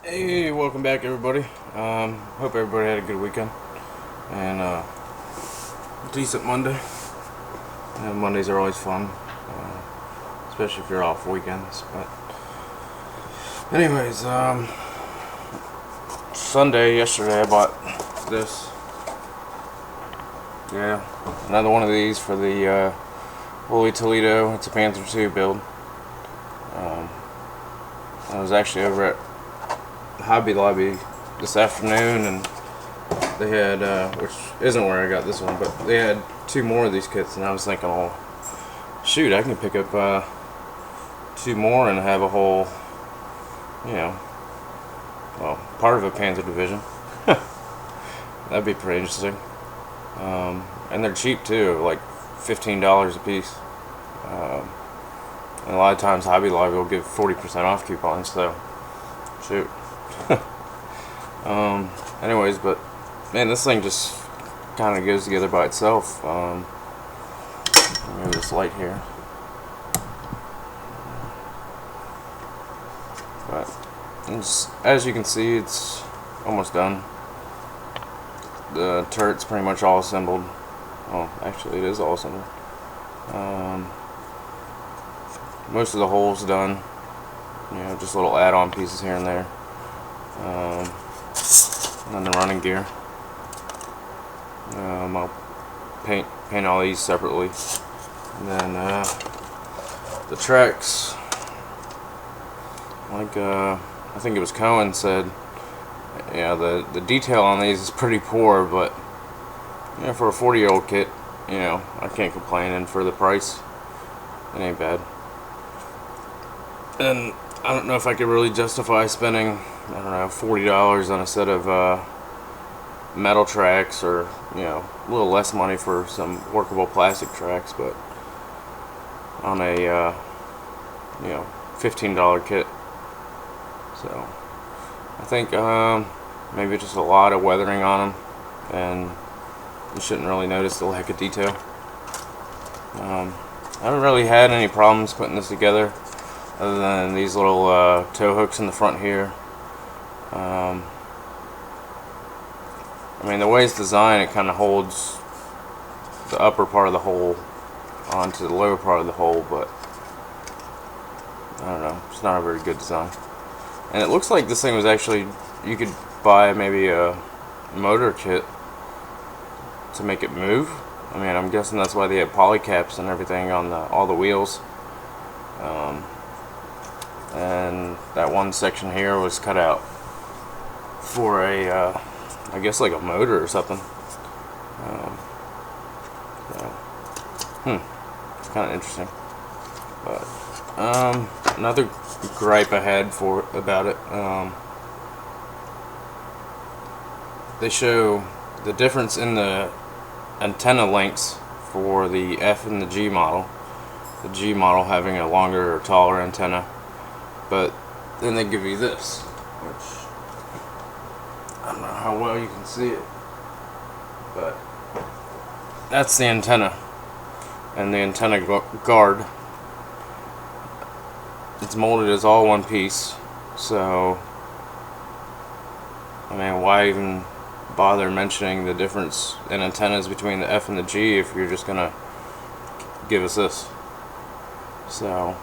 Hey, welcome back everybody. Hope everybody had a good weekend and decent Monday. Mondays are always fun, especially if you're off weekends. But anyways, yesterday I bought this. Yeah, another one of these for the Holy Toledo. It's a Panther II build. I was actually over at Hobby Lobby this afternoon, and they had, which isn't where I got this one, but they had two more of these kits, and I was thinking, oh, shoot, I can pick up two more and have a whole, well, part of a Panther division. That'd be pretty interesting. And they're cheap too, like $15 a piece. And a lot of times Hobby Lobby will give 40% off coupons, so shoot. Anyways, but man, this thing just kind of goes together by itself. Maybe this light here, but as you can see, it's almost done. The turret's pretty much all assembled. Well, actually, it is all assembled. Most of the holes done. Just little add-on pieces here and there. And then the running gear. I'll paint all these separately. And then the tracks, like I think it was Cohen said, the detail on these is pretty poor, but for a 40-year-old kit, I can't complain, and for the price, it ain't bad. And I don't know if I could really justify spending, $40 on a set of metal tracks, or a little less money for some workable plastic tracks, but on a $15 kit. So I think maybe just a lot of weathering on them, and you shouldn't really notice the lack of detail. I haven't really had any problems putting this together, other than these little tow hooks in the front here. The way it's designed, it kind of holds the upper part of the hole onto the lower part of the hole, but I don't know, it's not a very good design. And it looks like this thing was actually, you could buy maybe a motor kit to make it move. I'm guessing that's why they have polycaps and everything on all the wheels. And that one section here was cut out for a, I guess like a motor or something. It's kind of interesting. But another gripe I had about it, they show the difference in the antenna lengths for the F and the G model. The G model having a longer or taller antenna, but then they give you this, which I don't know how well you can see it, but that's the antenna, and the antenna guard, it's molded as all one piece. So why even bother mentioning the difference in antennas between the F and the G if you're just gonna give us this? So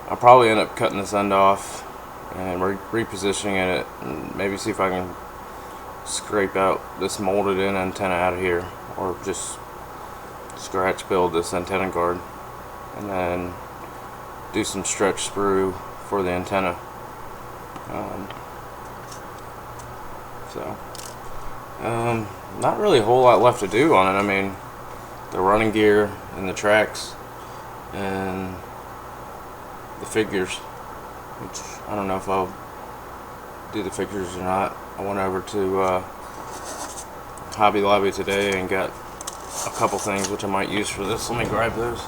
I'll probably end up cutting this end off and repositioning it, and maybe see if I can scrape out this molded in antenna out of here, or just scratch build this antenna guard, and then do some stretch sprue for the antenna. Not really a whole lot left to do on it. The running gear and the tracks and the figures, which I don't know if I'll do the figures or not. I went over to Hobby Lobby today and got a couple things which I might use for this. Let me grab those.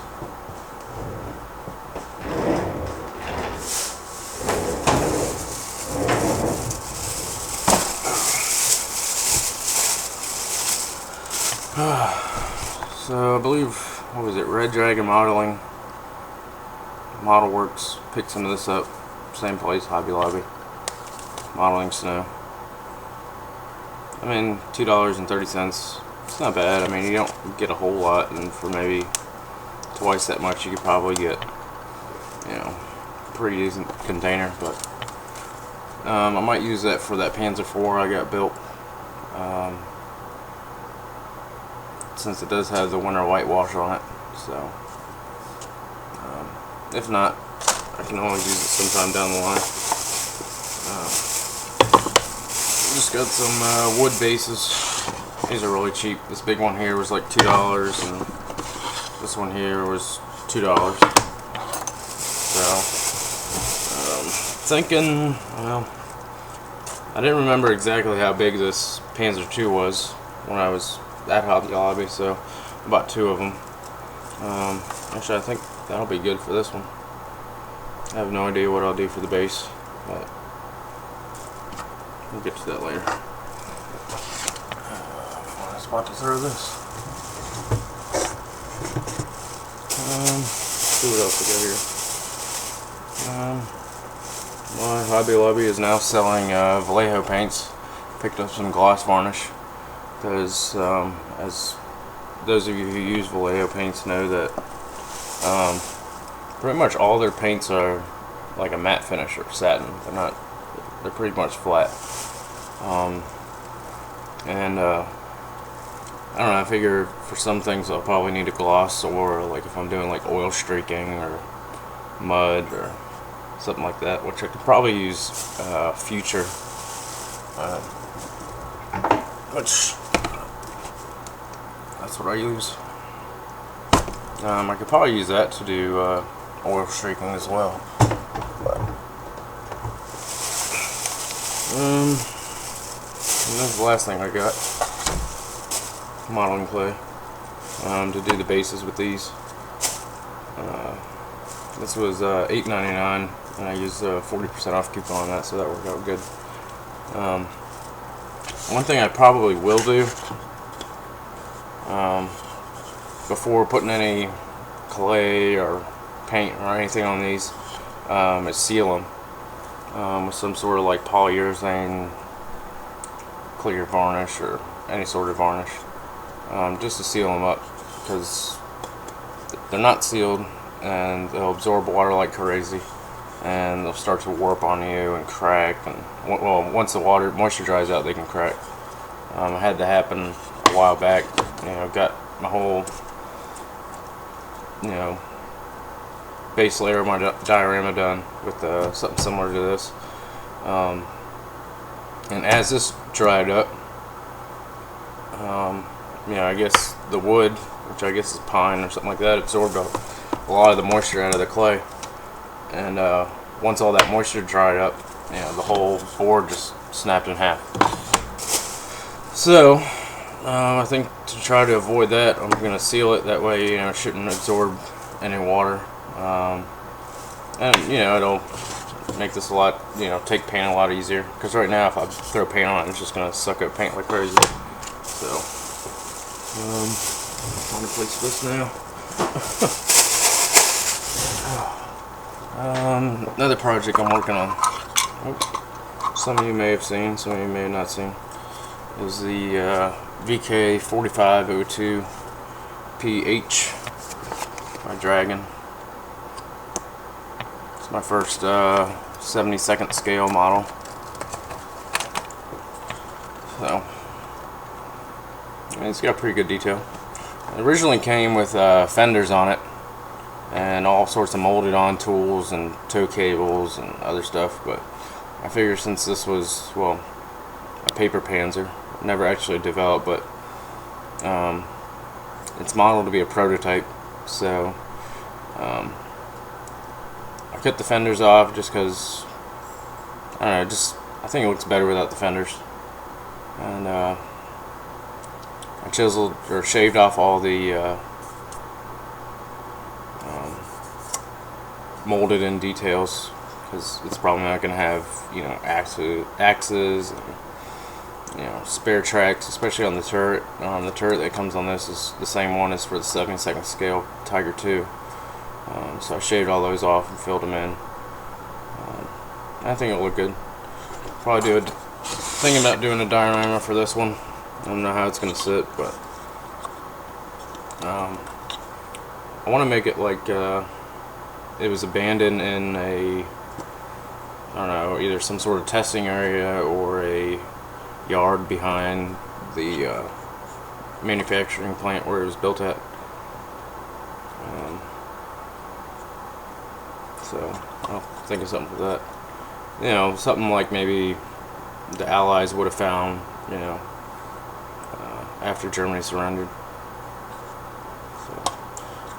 So I believe, what was it, Red Dragon Modeling, Model Works picked some of this up, same place, Hobby Lobby. modeling snow. I mean, $2.30. It's not bad. I mean, you don't get a whole lot, and for maybe twice that much, you could probably get, you know, a pretty decent container. But I might use that for that Panzer IV I got built, since it does have the winter whitewash on it. So, if not, I can always use it sometime down the line. Just got some wood bases. These are really cheap. This big one here was like $2, and this one here was $2. So, thinking, well, I didn't remember exactly how big this Panzer II was when I was at Hobby Lobby, so I bought 2 of them. Actually, I think that'll be good for this one. I have no idea what I'll do for the base, but we'll get to that later. What spot to throw this? See what else we got here. My Hobby Lobby is now selling Vallejo paints. Picked up some gloss varnish because, as those of you who use Vallejo paints know, that pretty much all their paints are like a matte finish or satin. They're pretty much flat. I don't know, I figure for some things I'll probably need a gloss, or like if I'm doing like oil streaking or mud or something like that, which I could probably use Future, which that's what I use. I could probably use that to do oil streaking as well. And that's the last thing I got. Modeling clay to do the bases with these. This was $8.99, and I used a 40% off coupon on that, so that worked out good. One thing I probably will do before putting any clay or paint or anything on these is seal them with some sort of like polyurethane clear varnish or any sort of varnish, just to seal them up, because they're not sealed and they'll absorb water like crazy, and they'll start to warp on you and crack, and well, once the moisture dries out, they can crack. It had to happen a while back. You know, got my whole, you know, base layer of my diorama done with something similar to this, and as this dried up, you know, I guess the wood, which I guess is pine or something like that, absorbed a lot of the moisture out of the clay, and once all that moisture dried up, you know, the whole board just snapped in half. So I think to try to avoid that, I'm going to seal it. That way, you know, it shouldn't absorb any water, and you know, it'll make this a lot, you know, take paint a lot easier, because right now if I throw paint on it, it's just going to suck up paint like crazy. So I'm going to place this now. Another project I'm working on, some of you may have seen, some of you may have not seen, is the VK4502 PH by Dragon. It's my first 72nd scale model. So, I mean, it's got pretty good detail. It originally came with fenders on it, and all sorts of molded on tools and tow cables and other stuff, but I figure since this was, well, a paper Panzer, never actually developed, but it's modeled to be a prototype, so I cut the fenders off just because, I don't know, I think it looks better without the fenders, and I chiseled or shaved off all the molded in details, because it's probably not going to have, you know, axes and, you know, spare tracks, especially on the turret. The turret that comes on this is the same one as for the 72nd scale Tiger II. So I shaved all those off and filled them in. I think it'll look good. Probably thinking about doing a diorama for this one. I don't know how it's gonna sit, but I want to make it like it was abandoned in a, I don't know, either some sort of testing area or a yard behind the manufacturing plant where it was built at. So I'll think of something for that. You know, something like maybe the Allies would have found, you know, after Germany surrendered. So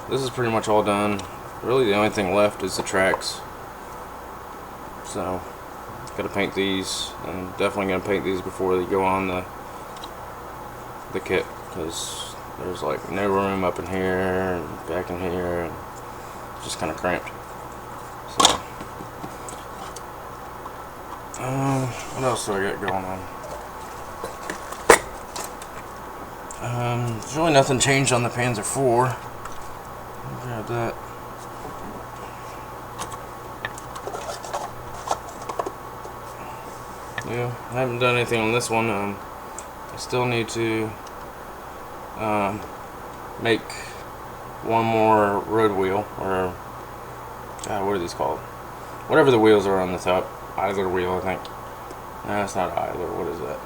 this is pretty much all done. Really the only thing left is the tracks. So gotta paint these, and definitely gonna paint these before they go on the kit, because there's like no room up in here and back in here, and it's just kind of cramped. So what else do I got going on? There's really nothing changed on the Panzer IV. Grab that. Yeah, I haven't done anything on this one. I still need to make one more road wheel, or what are these called? Whatever the wheels are on the top. Idler wheel, I think. No, it's not idler. What is that?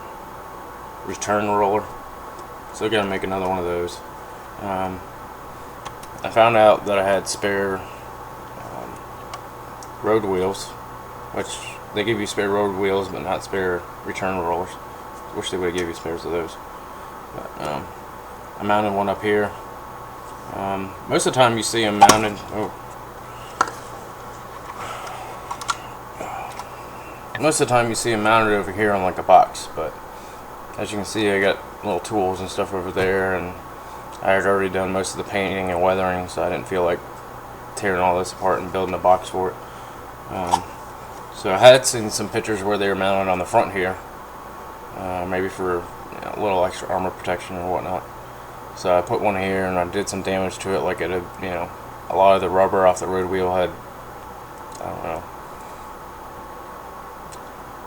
Return roller. So I gotta make another one of those. I found out that I had spare road wheels, which they give you spare road wheels but not spare return rollers. Wish they would give you spares of those. But, I mounted one up here. Most of the time you see them mounted. Most of the time you see them mounted over here on like a box, but as you can see, I got little tools and stuff over there, and I had already done most of the painting and weathering, so I didn't feel like tearing all this apart and building a box for it. So I had seen some pictures where they were mounted on the front here, maybe for, you know, a little extra armor protection or whatnot. So I put one here, and I did some damage to it, like it had, you know, a lot of the rubber off the road wheel had, I don't know,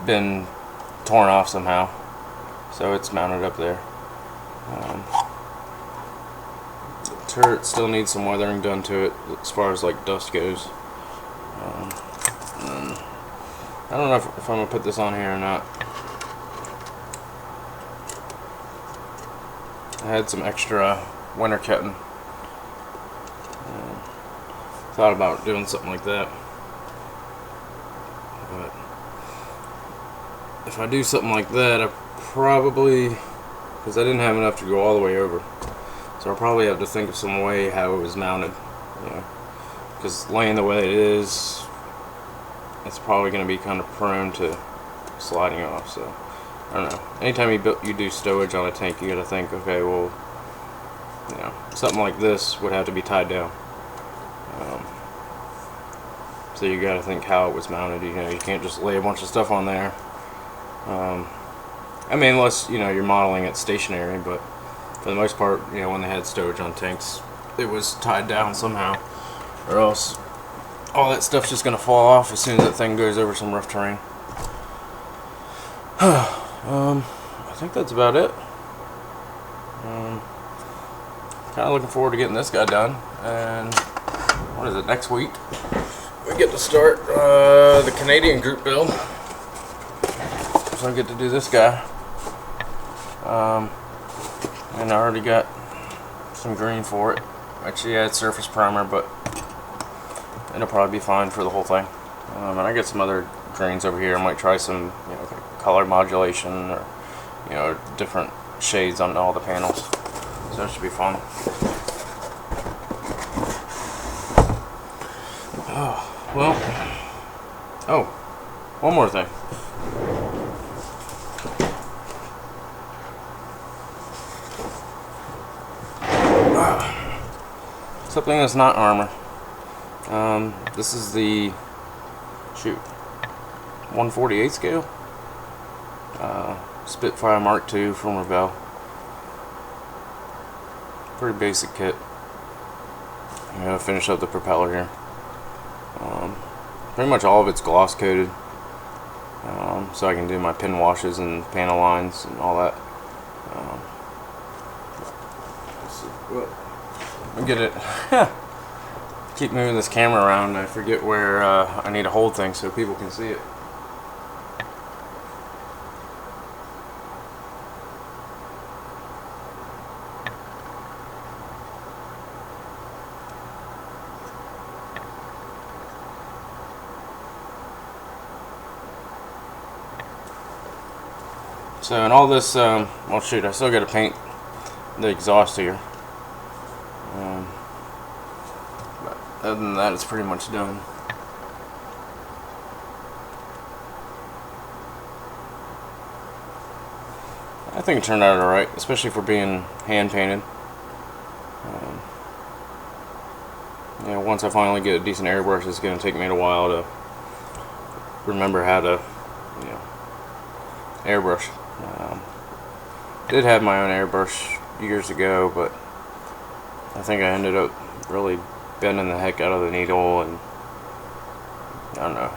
been torn off somehow, so it's mounted up there. The turret still needs some weathering done to it as far as like dust goes. I don't know if I'm gonna put this on here or not. I had some extra winter cutting. Thought about doing something like that, but if I do something like that, I probably, because I didn't have enough to go all the way over, so I'll probably have to think of some way how it was mounted, you know, because laying the way it is, it's probably going to be kind of prone to sliding off. So I don't know. Anytime you do stowage on a tank, you got to think, okay, well, you know, something like this would have to be tied down. So you got to think how it was mounted. You know, you can't just lay a bunch of stuff on there. I mean, unless, you know, you're modeling it stationary, but for the most part, you know, when they had stowage on tanks, it was tied down somehow, or else all that stuff's just gonna fall off as soon as that thing goes over some rough terrain. I think that's about it. Kind of looking forward to getting this guy done, and what is it, next week we get to start the Canadian group build. So I get to do this guy, and I already got some green for it. Actually, I had surface primer, but it'll probably be fine for the whole thing. And I got some other greens over here. I might try some, you know, color modulation, or, you know, different shades on all the panels. So that should be fun. Oh, well. Oh, one more thing. Something that's not armor. This is the 1/48 scale Spitfire Mk II from Revell. Pretty basic kit. I'm gonna finish up the propeller here. Pretty much all of it's gloss coated. so I can do my pin washes and panel lines and all that. Let me get it. Keep moving this camera around and I forget where I need to hold things so people can see it. So, and all this, well shoot, I still got to paint the exhaust here. But other than that, it's pretty much done. I think it turned out alright, especially for being hand painted. Yeah, once I finally get a decent airbrush, it's going to take me a while to remember how to, you know, airbrush. Did have my own airbrush years ago, but I think I ended up really bending the heck out of the needle, and I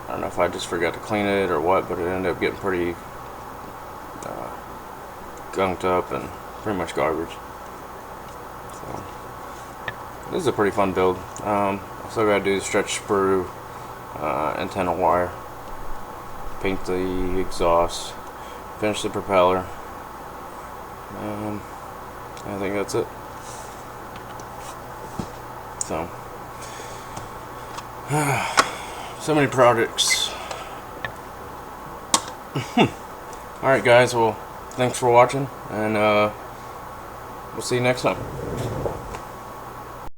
don't know if I just forgot to clean it or what, but it ended up getting pretty gunked up and pretty much garbage. So this is a pretty fun build. I still gotta do the stretch sprue, antenna wire, paint the exhaust, finish the propeller. I think that's it. So, so many projects. Alright guys, well, thanks for watching, and we'll see you next time.